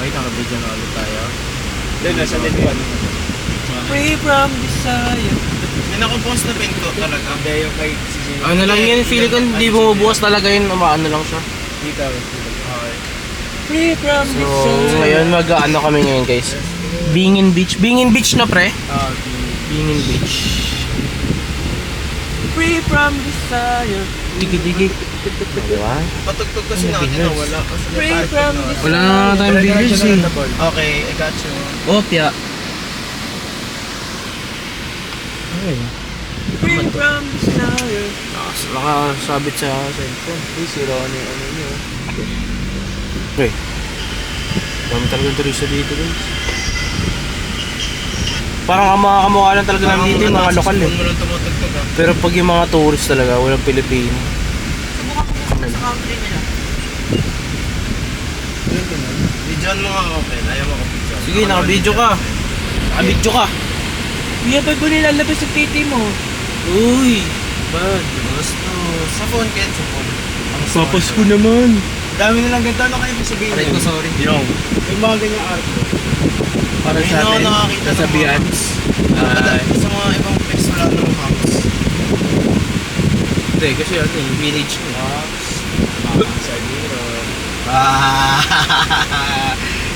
Okay, nakabidyo na ulit tayo. Doon, nasa Liliwan. Free from desire. May nakapost na pin ko talaga. Hindi, yung kay CJ. Ano lang yun, feel ko hindi bumubukas talaga yun, umaano lang siya. Dito. Okay. Free from So, desire. ngayon mag-ano kami ngayon guys. Bingin Beach. Bingin Beach na pre. Bingin Beach. Free from desire. Digi-digi. Diba? Patugtog kasi natin na wala. Kasi Free from desire. Wala na tayong bills eh. Okay, I got you. Opya. Okay. Free from desire. Nakasabit sa cellphone. Uy, sira ano yung ano niyo. Okay. Dami talagang turista dito guys. Parang ang mga kamukha lang talaga namin dito yung mga lokal eh. Pero pag yung mga tourist talaga, walang Pilipino. Subukan ko muna sa country nila. Videoan mo nga ako, Pen. Ayaw mo ako video. Sige, naka-video ka. Naka-video ka. Kuya, ba't mo nilalabas sa titi mo? Uy, bad. Gusto. Sa phone, Ken. Sa phone. Papas ko naman. Dami nilang ganito. Ano kayo sabihin? Aray ko, sorry. Yung. Yung mga ganyang art ko. Para Ayun ako nakakita sa ng mga Behance. hams. Sa mga ibang place wala ng hams. Hindi, kasi ano yung village ko. Sa Giro.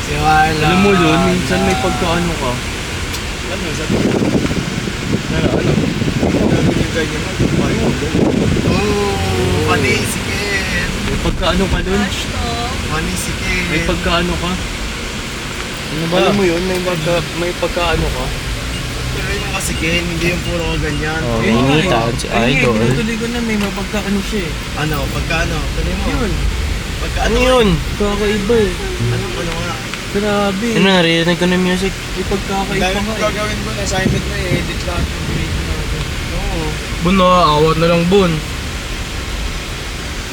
Si Marla. Alam mo yun, minsan may pagkaano ka. Ano, sabi ko. Ano? Yung ganyan mo. Oh, panisikin. May pagkaano ka dun. Panisikin. May pagkaano ka. Ano ba? Alam mo yun, may pagkaano ka. Tuloy mo kasi Ken, hindi yung puro ganyan. Oh, Ayun nga Inita, eh. si Ayun nga, Idol. tinutuloy ko na may mapagkakano siya eh. Ano, pagkano? Tuloy mo. Yun. Ano yun? Kakaiba eh. Ano nga? Grabe. Ano, narinig ko na yung music. May pagkakaiba Dahil nga eh. gagawin ko na assignment mo, edit lahat yung video natin. Oo. Bun, awat na lang bun.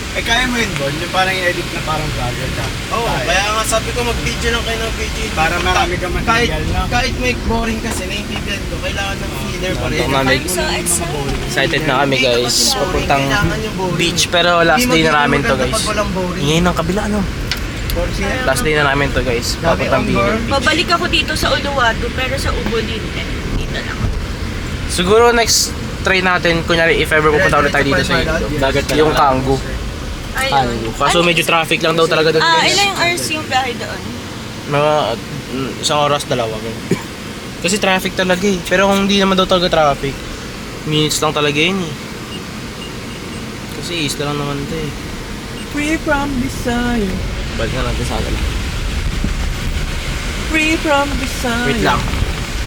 Eh, kaya mo yun, Bon? Yung parang i-edit na parang vlogger ka. Oo, kaya nga sabi ko mag-video lang kayo ng video. Para marami ka material na. Kahit may boring kasi, naiintindihan ko, kailangan ng filler pa rin. Ito namin. Excited na kami guys. Papuntang beach. Pero last day na namin to guys. Ingay ng kabila ano. Last day na namin to guys. Papuntang beach. Babalik ako dito sa Uluwatu pero sa Ubulin dito lang. Siguro next try natin, kunyari if ever pupunta ulit tayo dito sa dagat yung Canggu. Ayun. Kaso medyo traffic lang daw talaga doon guys. Ilang hours yung biyahe doon? Mga isang oras, dalawa. Kasi traffic talaga eh. Pero kung hindi naman daw talaga traffic, minutes lang talaga yun eh. Kasi isla lang naman ito eh. Free from desire. Balik na natin sa agad. Free from desire. Wait lang.